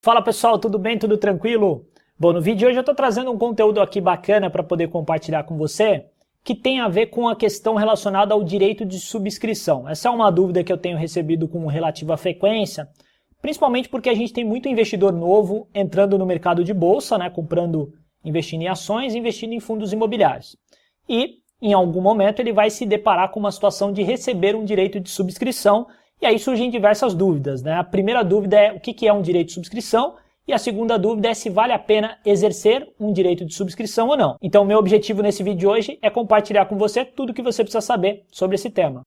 Fala pessoal, tudo bem? Tudo tranquilo? Bom, no vídeo de hoje eu estou trazendo um conteúdo aqui bacana para poder compartilhar com você, que tem a ver com a questão relacionada ao direito de subscrição. Essa é uma dúvida que eu tenho recebido com relativa frequência, principalmente porque a gente tem muito investidor novo entrando no mercado de bolsa, né, investindo em ações, investindo em fundos imobiliários. E, em algum momento, ele vai se deparar com uma situação de receber um direito de subscrição, e aí surgem diversas dúvidas, né? A primeira dúvida é o que é um direito de subscrição, e a segunda dúvida é se vale a pena exercer um direito de subscrição ou não. Então, o meu objetivo nesse vídeo de hoje é compartilhar com você tudo o que você precisa saber sobre esse tema.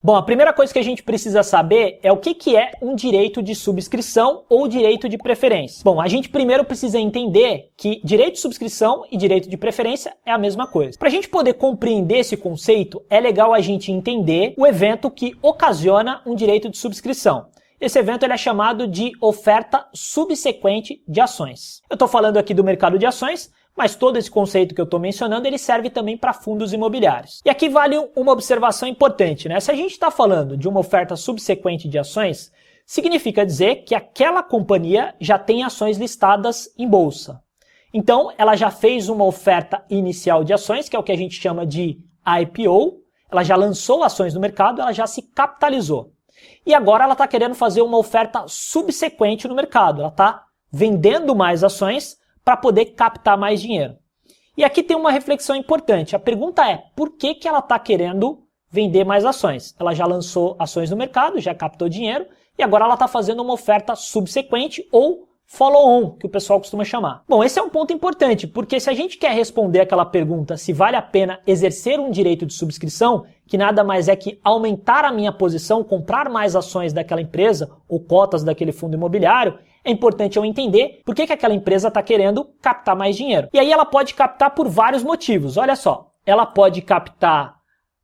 Bom, a primeira coisa que a gente precisa saber é o que é um direito de subscrição ou direito de preferência. Bom, a gente primeiro precisa entender que direito de subscrição e direito de preferência é a mesma coisa. Para a gente poder compreender esse conceito, é legal a gente entender o evento que ocasiona um direito de subscrição. Esse evento ele é chamado de oferta subsequente de ações. Eu estou falando aqui do mercado de ações, mas todo esse conceito que eu estou mencionando, ele serve também para fundos imobiliários. E aqui vale uma observação importante, né? Se a gente está falando de uma oferta subsequente de ações, significa dizer que aquela companhia já tem ações listadas em bolsa. Então, ela já fez uma oferta inicial de ações, que é o que a gente chama de IPO, ela já lançou ações no mercado, ela já se capitalizou. E agora ela está querendo fazer uma oferta subsequente no mercado, ela está vendendo mais ações para poder captar mais dinheiro. E aqui tem uma reflexão importante. A pergunta é, por que ela está querendo vender mais ações? Ela já lançou ações no mercado, já captou dinheiro, e agora ela está fazendo uma oferta subsequente ou follow-on, que o pessoal costuma chamar. Bom, esse é um ponto importante, porque se a gente quer responder aquela pergunta se vale a pena exercer um direito de subscrição, que nada mais é que aumentar a minha posição, comprar mais ações daquela empresa ou cotas daquele fundo imobiliário, é importante eu entender por que aquela empresa está querendo captar mais dinheiro. E aí ela pode captar por vários motivos. Olha só, ela pode captar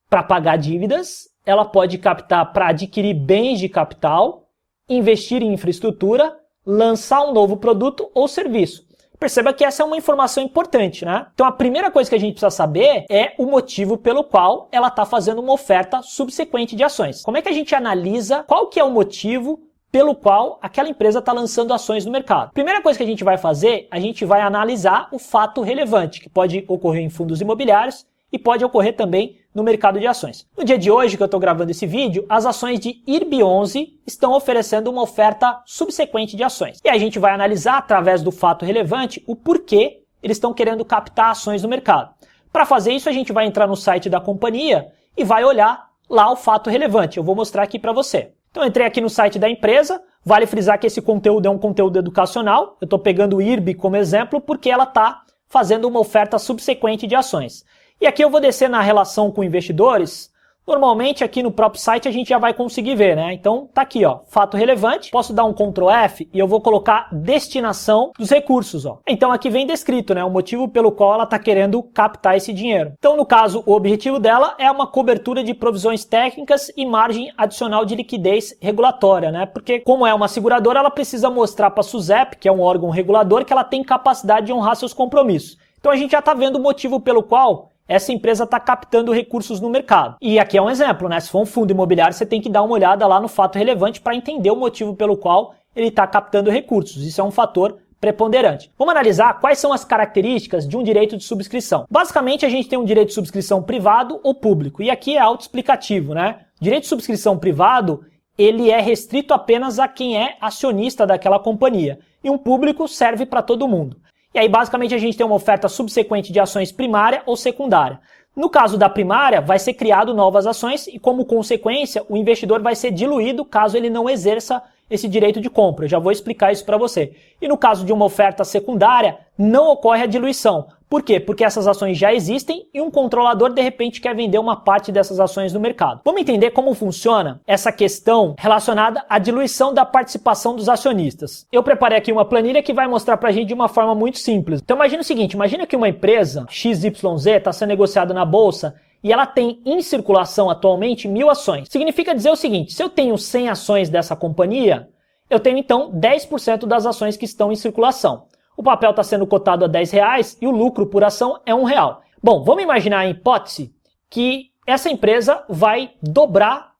para pagar dívidas, ela pode captar para adquirir bens de capital, investir em infraestrutura, lançar um novo produto ou serviço. Perceba que essa é uma informação importante, né? Então a primeira coisa que a gente precisa saber é o motivo pelo qual ela está fazendo uma oferta subsequente de ações. Como é que a gente analisa qual que é o motivo pelo qual aquela empresa está lançando ações no mercado? Primeira coisa que a gente vai fazer, a gente vai analisar o fato relevante, que pode ocorrer em fundos imobiliários e pode ocorrer também no mercado de ações. No dia de hoje que eu estou gravando esse vídeo, as ações de IRB11 estão oferecendo uma oferta subsequente de ações. E a gente vai analisar através do fato relevante o porquê eles estão querendo captar ações no mercado. Para fazer isso, a gente vai entrar no site da companhia e vai olhar lá o fato relevante. Eu vou mostrar aqui para você. Então, eu entrei aqui no site da empresa, vale frisar que esse conteúdo é um conteúdo educacional, eu estou pegando o IRB como exemplo porque ela está fazendo uma oferta subsequente de ações. E aqui eu vou descer na relação com investidores. Normalmente aqui no próprio site a gente já vai conseguir ver, né? Então tá aqui, ó, fato relevante. Posso dar um Ctrl F e eu vou colocar destinação dos recursos, ó. Então aqui vem descrito, né, o motivo pelo qual ela está querendo captar esse dinheiro. Então no caso, o objetivo dela é uma cobertura de provisões técnicas e margem adicional de liquidez regulatória, né? Porque como é uma seguradora, ela precisa mostrar para a SUSEP, que é um órgão regulador, que ela tem capacidade de honrar seus compromissos. Então a gente já está vendo o motivo pelo qual essa empresa está captando recursos no mercado. E aqui é um exemplo, né? Se for um fundo imobiliário, você tem que dar uma olhada lá no fato relevante para entender o motivo pelo qual ele está captando recursos. Isso é um fator preponderante. Vamos analisar quais são as características de um direito de subscrição. Basicamente, a gente tem um direito de subscrição privado ou público. E aqui é autoexplicativo, né? Direito de subscrição privado, ele é restrito apenas a quem é acionista daquela companhia. E um público serve para todo mundo. E aí, basicamente, a gente tem uma oferta subsequente de ações primária ou secundária. No caso da primária, vai ser criado novas ações e, como consequência, o investidor vai ser diluído caso ele não exerça esse direito de compra. Eu já vou explicar isso para você. E no caso de uma oferta secundária, não ocorre a diluição. Por quê? Porque essas ações já existem e um controlador, de repente, quer vender uma parte dessas ações no mercado. Vamos entender como funciona essa questão relacionada à diluição da participação dos acionistas. Eu preparei aqui uma planilha que vai mostrar para a gente de uma forma muito simples. Então imagina o seguinte, imagina que uma empresa XYZ está sendo negociada na bolsa e ela tem em circulação atualmente 1000 ações. Significa dizer o seguinte, se eu tenho 100 ações dessa companhia, eu tenho então 10% das ações que estão em circulação. O papel está sendo cotado a R$10 e o lucro por ação é R$1. Bom, vamos imaginar a hipótese que essa empresa vai dobrar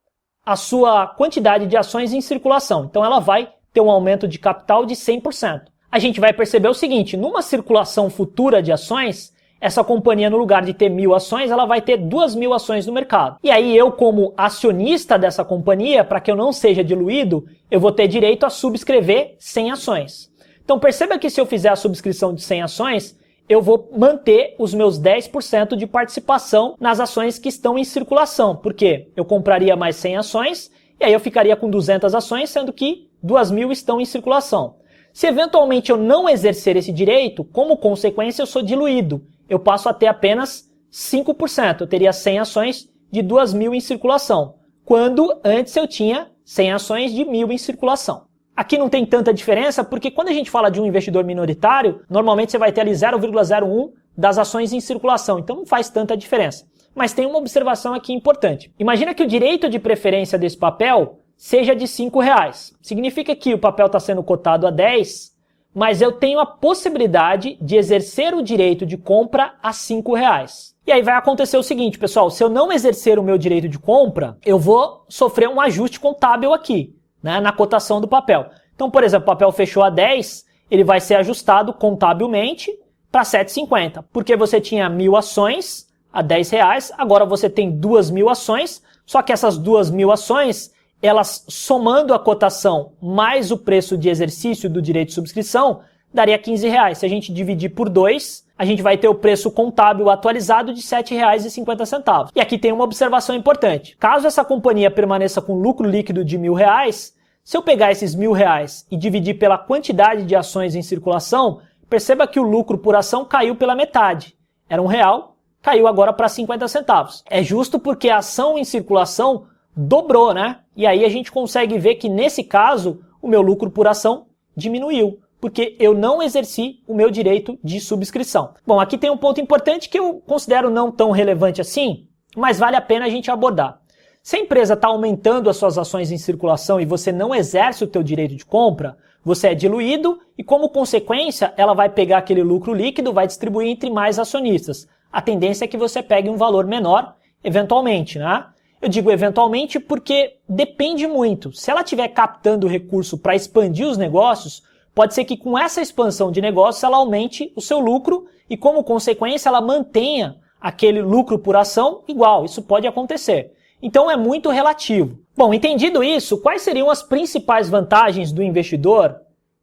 a sua quantidade de ações em circulação. Então ela vai ter um aumento de capital de 100%. A gente vai perceber o seguinte, numa circulação futura de ações, essa companhia, no lugar de ter 1.000 ações, ela vai ter 2.000 ações no mercado. E aí eu, como acionista dessa companhia, para que eu não seja diluído, eu vou ter direito a subscrever 100 ações. Então perceba que se eu fizer a subscrição de 100 ações, eu vou manter os meus 10% de participação nas ações que estão em circulação. Porque eu compraria mais 100 ações, e aí eu ficaria com 200 ações, sendo que 2.000 estão em circulação. Se eventualmente eu não exercer esse direito, como consequência eu sou diluído. Eu passo a ter apenas 5%. Eu teria 100 ações de 2.000 em circulação, quando antes eu tinha 100 ações de 1.000 em circulação. Aqui não tem tanta diferença, porque quando a gente fala de um investidor minoritário, normalmente você vai ter ali 0,01 das ações em circulação, então não faz tanta diferença. Mas tem uma observação aqui importante. Imagina que o direito de preferência desse papel seja de R$5. Significa que o papel está sendo cotado a 10, mas eu tenho a possibilidade de exercer o direito de compra a R$5. E aí vai acontecer o seguinte, pessoal, se eu não exercer o meu direito de compra, eu vou sofrer um ajuste contábil aqui, né, na cotação do papel. Então, por exemplo, o papel fechou a 10, ele vai ser ajustado contabilmente para 7,50, porque você tinha 1.000 ações a R$10, agora você tem 2.000 ações, só que essas 2.000 ações, elas somando a cotação mais o preço de exercício do direito de subscrição, daria R$15. Se a gente dividir por 2, a gente vai ter o preço contábil atualizado de R$ 7,50. E aqui tem uma observação importante. Caso essa companhia permaneça com lucro líquido de R$1.000, se eu pegar esses R$1.000 e dividir pela quantidade de ações em circulação, perceba que o lucro por ação caiu pela metade. Era R$1, caiu agora para 50 centavos. É justo porque a ação em circulação dobrou, né? E aí a gente consegue ver que nesse caso o meu lucro por ação diminuiu, porque eu não exerci o meu direito de subscrição. Bom, aqui tem um ponto importante que eu considero não tão relevante assim, mas vale a pena a gente abordar. Se a empresa está aumentando as suas ações em circulação e você não exerce o teu direito de compra, você é diluído e, como consequência, ela vai pegar aquele lucro líquido, vai distribuir entre mais acionistas. A tendência é que você pegue um valor menor, eventualmente, né? Eu digo eventualmente porque depende muito. Se ela estiver captando recurso para expandir os negócios, pode ser que com essa expansão de negócios ela aumente o seu lucro e, como consequência, ela mantenha aquele lucro por ação igual. Isso pode acontecer. Então é muito relativo. Bom, entendido isso, quais seriam as principais vantagens do investidor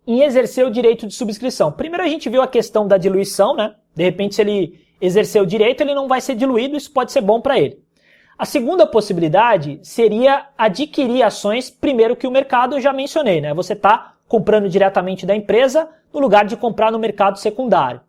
em exercer o direito de subscrição? Primeiro a gente viu a questão da diluição, né? De repente, se ele exercer o direito, ele não vai ser diluído, isso pode ser bom para ele. A segunda possibilidade seria adquirir ações primeiro que o mercado, eu já mencionei, né? Você está comprando diretamente da empresa no lugar de comprar no mercado secundário.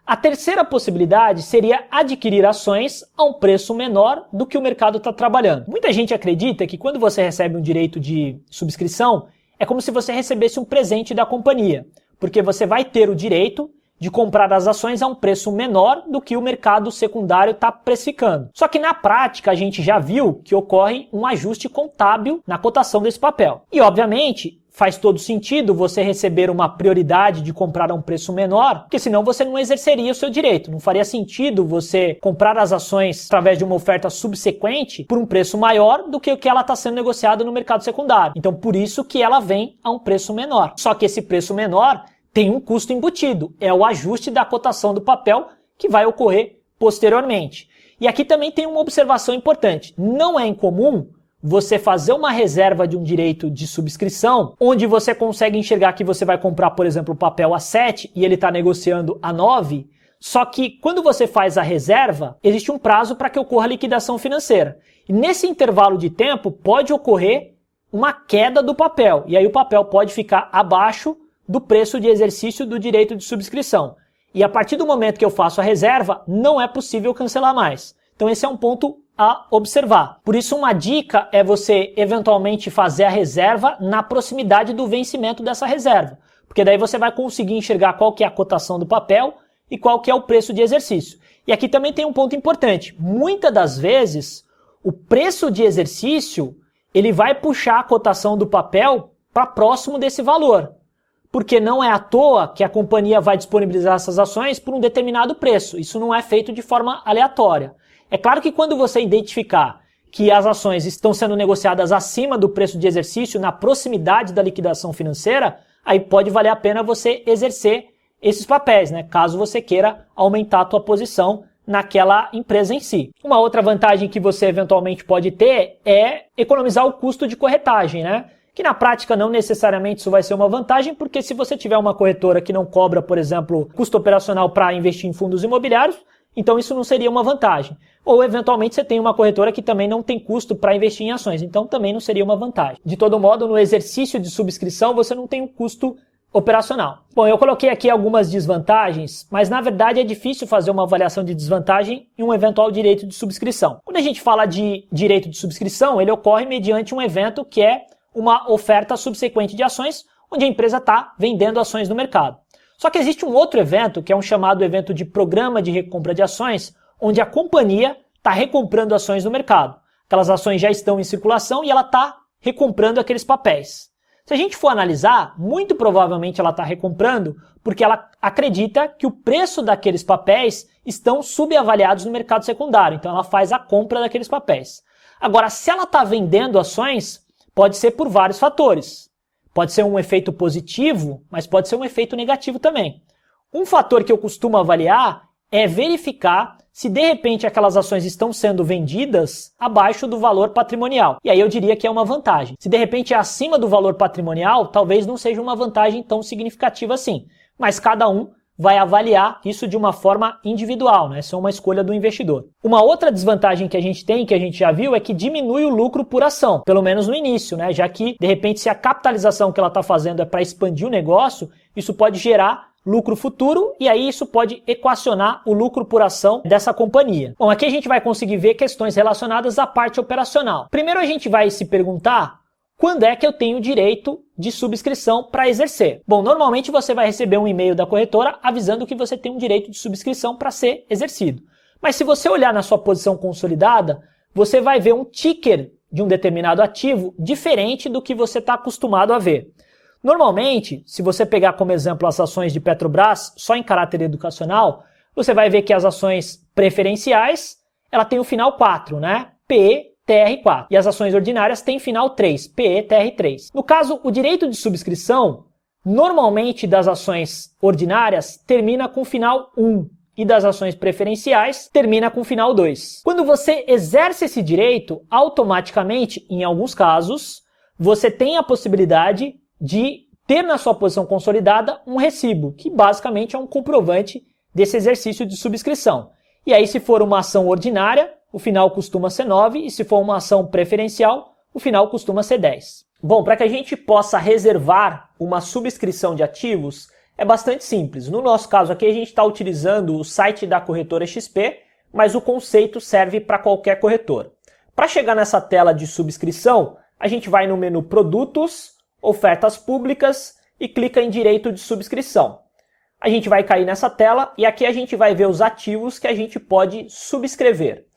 A terceira possibilidade seria adquirir ações a um preço menor do que o mercado está trabalhando. Muita gente acredita que quando você recebe um direito de subscrição, é como se você recebesse um presente da companhia, porque você vai ter o direito de comprar as ações a um preço menor do que o mercado secundário está precificando. Só que na prática a gente já viu que ocorre um ajuste contábil na cotação desse papel. E obviamente faz todo sentido você receber uma prioridade de comprar a um preço menor, porque senão você não exerceria o seu direito. Não faria sentido você comprar as ações através de uma oferta subsequente por um preço maior do que o que ela está sendo negociada no mercado secundário. Então por isso que ela vem a um preço menor. Só que esse preço menor tem um custo embutido, é o ajuste da cotação do papel que vai ocorrer posteriormente. E aqui também tem uma observação importante. Não é incomum você fazer uma reserva de um direito de subscrição, onde você consegue enxergar que você vai comprar, por exemplo, o papel a 7 e ele está negociando a 9, só que quando você faz a reserva, existe um prazo para que ocorra a liquidação financeira. E nesse intervalo de tempo pode ocorrer uma queda do papel, e aí o papel pode ficar abaixo do preço de exercício do direito de subscrição. E a partir do momento que eu faço a reserva, não é possível cancelar mais. Então esse é um ponto a observar. Por isso uma dica é você eventualmente fazer a reserva na proximidade do vencimento dessa reserva. Porque daí você vai conseguir enxergar qual que é a cotação do papel e qual que é o preço de exercício. E aqui também tem um ponto importante. Muitas das vezes, o preço de exercício ele vai puxar a cotação do papel para próximo desse valor. Porque não é à toa que a companhia vai disponibilizar essas ações por um determinado preço. Isso não é feito de forma aleatória. É claro que quando você identificar que as ações estão sendo negociadas acima do preço de exercício, na proximidade da liquidação financeira, aí pode valer a pena você exercer esses papéis, né? Caso você queira aumentar a tua posição naquela empresa em si. Uma outra vantagem que você eventualmente pode ter é economizar o custo de corretagem, né? Que na prática não necessariamente isso vai ser uma vantagem, porque se você tiver uma corretora que não cobra, por exemplo, custo operacional para investir em fundos imobiliários, então isso não seria uma vantagem. Ou eventualmente você tem uma corretora que também não tem custo para investir em ações, então também não seria uma vantagem. De todo modo, no exercício de subscrição você não tem um custo operacional. Bom, eu coloquei aqui algumas desvantagens, mas na verdade é difícil fazer uma avaliação de desvantagem em um eventual direito de subscrição. Quando a gente fala de direito de subscrição, ele ocorre mediante um evento que é uma oferta subsequente de ações, onde a empresa está vendendo ações no mercado. Só que existe um outro evento, que é um chamado evento de programa de recompra de ações, onde a companhia está recomprando ações no mercado. Aquelas ações já estão em circulação e ela está recomprando aqueles papéis. Se a gente for analisar, muito provavelmente ela está recomprando porque ela acredita que o preço daqueles papéis estão subavaliados no mercado secundário. Então ela faz a compra daqueles papéis. Agora, se ela está vendendo ações, pode ser por vários fatores. Pode ser um efeito positivo, mas pode ser um efeito negativo também. Um fator que eu costumo avaliar é verificar se de repente aquelas ações estão sendo vendidas abaixo do valor patrimonial. E aí eu diria que é uma vantagem. Se de repente é acima do valor patrimonial, talvez não seja uma vantagem tão significativa assim. Mas cada um vai avaliar isso de uma forma individual, né? Isso é uma escolha do investidor. Uma outra desvantagem que a gente tem, que a gente já viu, é que diminui o lucro por ação, pelo menos no início, né? Já que, de repente, se a capitalização que ela está fazendo é para expandir o negócio, isso pode gerar lucro futuro e aí isso pode equacionar o lucro por ação dessa companhia. Bom, aqui a gente vai conseguir ver questões relacionadas à parte operacional. Primeiro a gente vai se perguntar quando é que eu tenho direito de subscrição para exercer. Bom, normalmente você vai receber um e-mail da corretora avisando que você tem um direito de subscrição para ser exercido. Mas se você olhar na sua posição consolidada, você vai ver um ticker de um determinado ativo diferente do que você está acostumado a ver. Normalmente, se você pegar como exemplo as ações de Petrobras, só em caráter educacional, você vai ver que as ações preferenciais, ela tem o final 4, né? PETR4. E as ações ordinárias têm final 3, PETR3. No caso, o direito de subscrição, normalmente das ações ordinárias, termina com final 1. E das ações preferenciais, termina com final 2. Quando você exerce esse direito, automaticamente, em alguns casos, você tem a possibilidade de ter na sua posição consolidada um recibo, que basicamente é um comprovante desse exercício de subscrição. E aí, se for uma ação ordinária, o final costuma ser 9, e se for uma ação preferencial, o final costuma ser 10. Bom, para que a gente possa reservar uma subscrição de ativos, é bastante simples. No nosso caso aqui, a gente está utilizando o site da corretora XP, mas o conceito serve para qualquer corretora. Para chegar nessa tela de subscrição, a gente vai no menu Produtos, Ofertas Públicas e clica em Direito de Subscrição. A gente vai cair nessa tela e aqui a gente vai ver os ativos que a gente pode subscrever.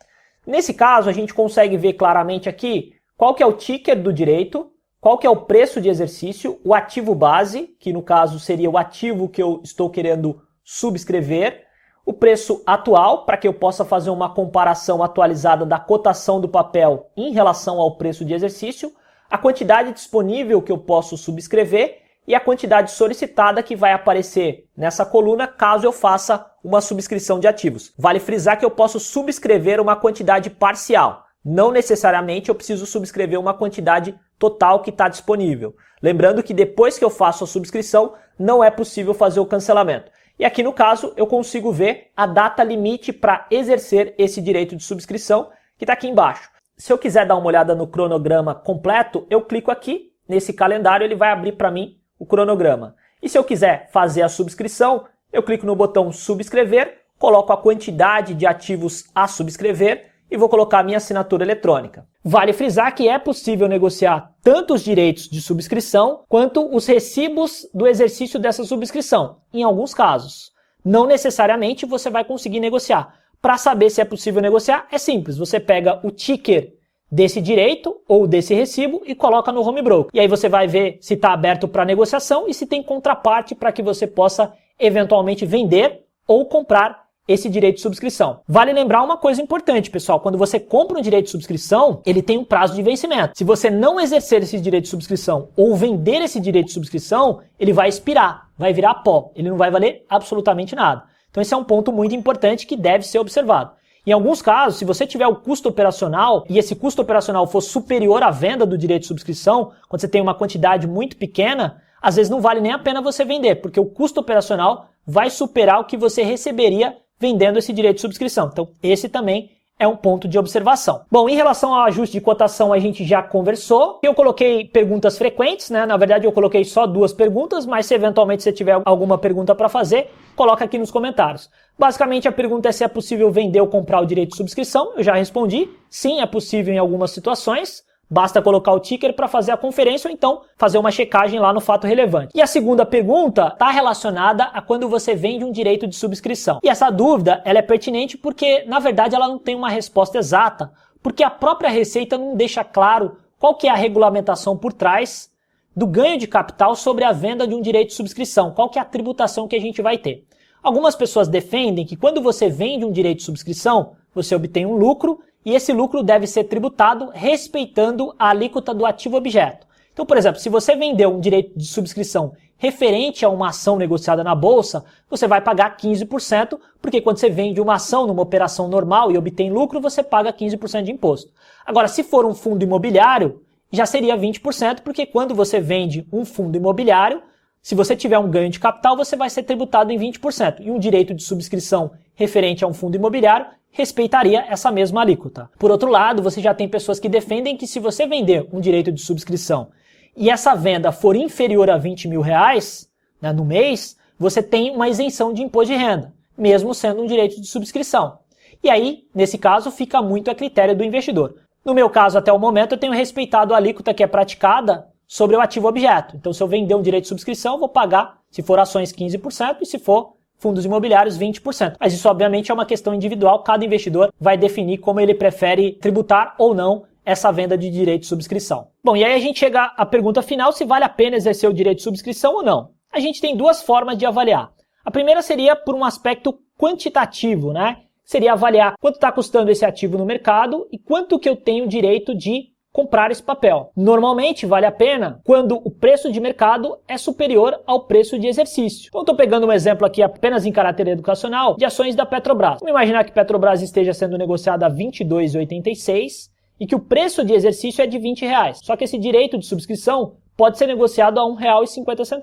Nesse caso, a gente consegue ver claramente aqui qual que é o ticker do direito, qual que é o preço de exercício, o ativo base, que no caso seria o ativo que eu estou querendo subscrever, o preço atual, para que eu possa fazer uma comparação atualizada da cotação do papel em relação ao preço de exercício, a quantidade disponível que eu posso subscrever e a quantidade solicitada que vai aparecer nessa coluna caso eu faça uma subscrição de ativos. Vale frisar que eu posso subscrever uma quantidade parcial. Não necessariamente eu preciso subscrever uma quantidade total que está disponível. Lembrando que depois que eu faço a subscrição, não é possível fazer o cancelamento. E aqui no caso, eu consigo ver a data limite para exercer esse direito de subscrição, que está aqui embaixo. Se eu quiser dar uma olhada no cronograma completo, eu clico aqui, nesse calendário ele vai abrir para mim o cronograma. E se eu quiser fazer a subscrição, eu clico no botão subscrever, coloco a quantidade de ativos a subscrever e vou colocar a minha assinatura eletrônica. Vale frisar que é possível negociar tanto os direitos de subscrição quanto os recibos do exercício dessa subscrição, em alguns casos. Não necessariamente você vai conseguir negociar. Para saber se é possível negociar, é simples. Você pega o ticker desse direito ou desse recibo e coloca no home broker. E aí você vai ver se está aberto para negociação e se tem contraparte para que você possa eventualmente vender ou comprar esse direito de subscrição. Vale lembrar uma coisa importante, pessoal. Quando você compra um direito de subscrição, ele tem um prazo de vencimento. Se você não exercer esse direito de subscrição ou vender esse direito de subscrição, ele vai expirar, vai virar pó. Ele não vai valer absolutamente nada. Então esse é um ponto muito importante que deve ser observado. Em alguns casos, se você tiver o custo operacional e esse custo operacional for superior à venda do direito de subscrição, quando você tem uma quantidade muito pequena, às vezes não vale nem a pena você vender, porque o custo operacional vai superar o que você receberia vendendo esse direito de subscrição. Então, esse também é um ponto de observação. Bom, em relação ao ajuste de cotação, a gente já conversou. Eu coloquei perguntas frequentes, né? Na verdade, eu coloquei só 2 perguntas, mas se eventualmente você tiver alguma pergunta para fazer, coloca aqui nos comentários. Basicamente, a pergunta é se é possível vender ou comprar o direito de subscrição. Eu já respondi. Sim, é possível em algumas situações. Basta colocar o ticker para fazer a conferência ou então fazer uma checagem lá no fato relevante. E a segunda pergunta está relacionada a quando você vende um direito de subscrição. E essa dúvida ela é pertinente porque, na verdade, ela não tem uma resposta exata, porque a própria Receita não deixa claro qual que é a regulamentação por trás do ganho de capital sobre a venda de um direito de subscrição, qual que é a tributação que a gente vai ter. Algumas pessoas defendem que quando você vende um direito de subscrição, você obtém um lucro e esse lucro deve ser tributado respeitando a alíquota do ativo objeto. Então, por exemplo, se você vendeu um direito de subscrição referente a uma ação negociada na bolsa, você vai pagar 15%, porque quando você vende uma ação numa operação normal e obtém lucro, você paga 15% de imposto. Agora, se for um fundo imobiliário, já seria 20%, porque quando você vende um fundo imobiliário, se você tiver um ganho de capital, você vai ser tributado em 20%. E um direito de subscrição referente a um fundo imobiliário respeitaria essa mesma alíquota. Por outro lado, você já tem pessoas que defendem que se você vender um direito de subscrição e essa venda for inferior a 20 mil reais, né, no mês, você tem uma isenção de imposto de renda, mesmo sendo um direito de subscrição. E aí, nesse caso, fica muito a critério do investidor. No meu caso, até o momento, eu tenho respeitado a alíquota que é praticada sobre o ativo objeto. Então, se eu vender um direito de subscrição, eu vou pagar, se for ações, 15% e se for fundos imobiliários, 20%. Mas isso, obviamente, é uma questão individual. Cada investidor vai definir como ele prefere tributar ou não essa venda de direito de subscrição. Bom, e aí a gente chega à pergunta final, se vale a pena exercer o direito de subscrição ou não. A gente tem 2 formas de avaliar. A primeira seria por um aspecto quantitativo, né? Seria avaliar quanto está custando esse ativo no mercado e quanto que eu tenho direito de comprar esse papel. Normalmente vale a pena quando o preço de mercado é superior ao preço de exercício. Então estou pegando um exemplo aqui apenas em caráter educacional de ações da Petrobras. Vamos imaginar que Petrobras esteja sendo negociada a R$ 22,86 e que o preço de exercício é de R$20. Só que esse direito de subscrição pode ser negociado a R$ 1,50.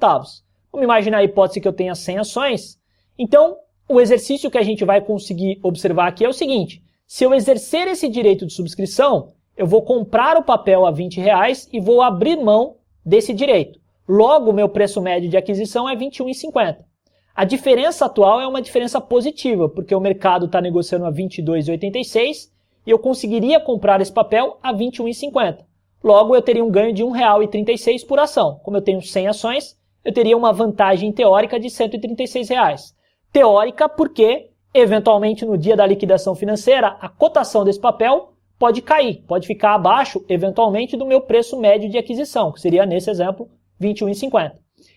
Vamos imaginar a hipótese que eu tenha 100 ações. Então, o exercício que a gente vai conseguir observar aqui é o seguinte: se eu exercer esse direito de subscrição, eu vou comprar o papel a R$20 e vou abrir mão desse direito. Logo, o meu preço médio de aquisição é R$ 21,50. A diferença atual é uma diferença positiva, porque o mercado está negociando a R$ 22,86 e eu conseguiria comprar esse papel a R$ 21,50. Logo, eu teria um ganho de R$ 1,36 por ação. Como eu tenho 100 ações, eu teria uma vantagem teórica de R$ 136. Teórica porque, eventualmente, no dia da liquidação financeira, a cotação desse papel pode cair, pode ficar abaixo, eventualmente, do meu preço médio de aquisição, que seria, nesse exemplo, R$ 21,50.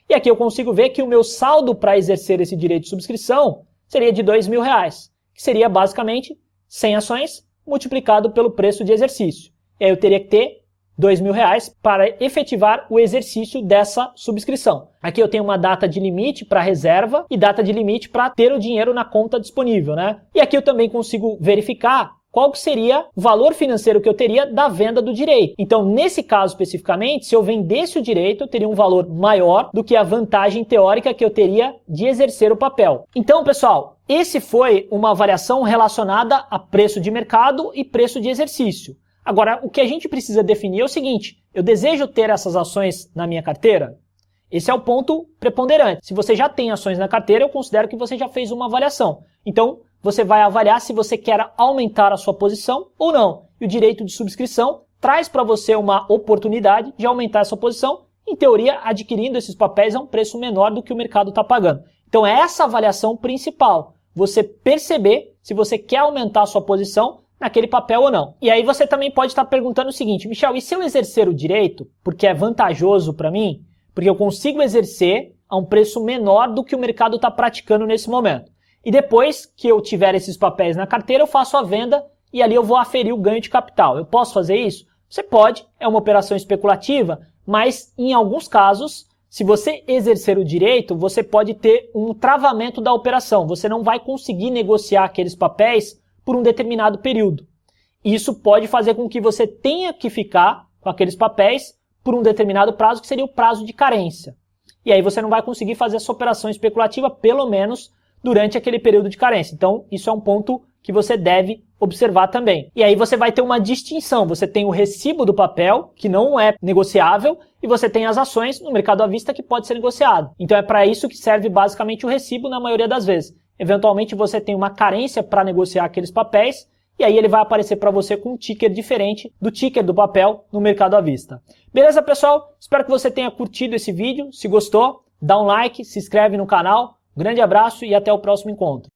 E aqui eu consigo ver que o meu saldo para exercer esse direito de subscrição seria de R$ 2.000, que seria basicamente 100 ações multiplicado pelo preço de exercício. E aí eu teria que ter R$ 2.000 para efetivar o exercício dessa subscrição. Aqui eu tenho uma data de limite para reserva e data de limite para ter o dinheiro na conta disponível, né? E aqui eu também consigo verificar qual que seria o valor financeiro que eu teria da venda do direito. Então, nesse caso especificamente, se eu vendesse o direito, eu teria um valor maior do que a vantagem teórica que eu teria de exercer o papel. Então, pessoal, esse foi uma avaliação relacionada a preço de mercado e preço de exercício. Agora, o que a gente precisa definir é o seguinte: eu desejo ter essas ações na minha carteira? Esse é o ponto preponderante. Se você já tem ações na carteira, eu considero que você já fez uma avaliação. Então, você vai avaliar se você quer aumentar a sua posição ou não. E o direito de subscrição traz para você uma oportunidade de aumentar essa posição, em teoria, adquirindo esses papéis a um preço menor do que o mercado está pagando. Então, é essa avaliação principal. Você perceber se você quer aumentar a sua posição naquele papel ou não. E aí você também pode estar perguntando o seguinte: Michel, e se eu exercer o direito, porque é vantajoso para mim, porque eu consigo exercer a um preço menor do que o mercado está praticando nesse momento? E depois que eu tiver esses papéis na carteira, eu faço a venda e ali eu vou aferir o ganho de capital. Eu posso fazer isso? Você pode, é uma operação especulativa, mas em alguns casos, se você exercer o direito, você pode ter um travamento da operação. Você não vai conseguir negociar aqueles papéis por um determinado período. Isso pode fazer com que você tenha que ficar com aqueles papéis por um determinado prazo, que seria o prazo de carência. E aí você não vai conseguir fazer essa operação especulativa, pelo menos durante aquele período de carência. Então, isso é um ponto que você deve observar também. E aí você vai ter uma distinção. Você tem o recibo do papel, que não é negociável, e você tem as ações no mercado à vista que pode ser negociado. Então é para isso que serve basicamente o recibo na maioria das vezes. Eventualmente você tem uma carência para negociar aqueles papéis, e aí ele vai aparecer para você com um ticker diferente do ticker do papel no mercado à vista. Beleza, pessoal? Espero que você tenha curtido esse vídeo. Se gostou, dá um like, se inscreve no canal. Um grande abraço e até o próximo encontro.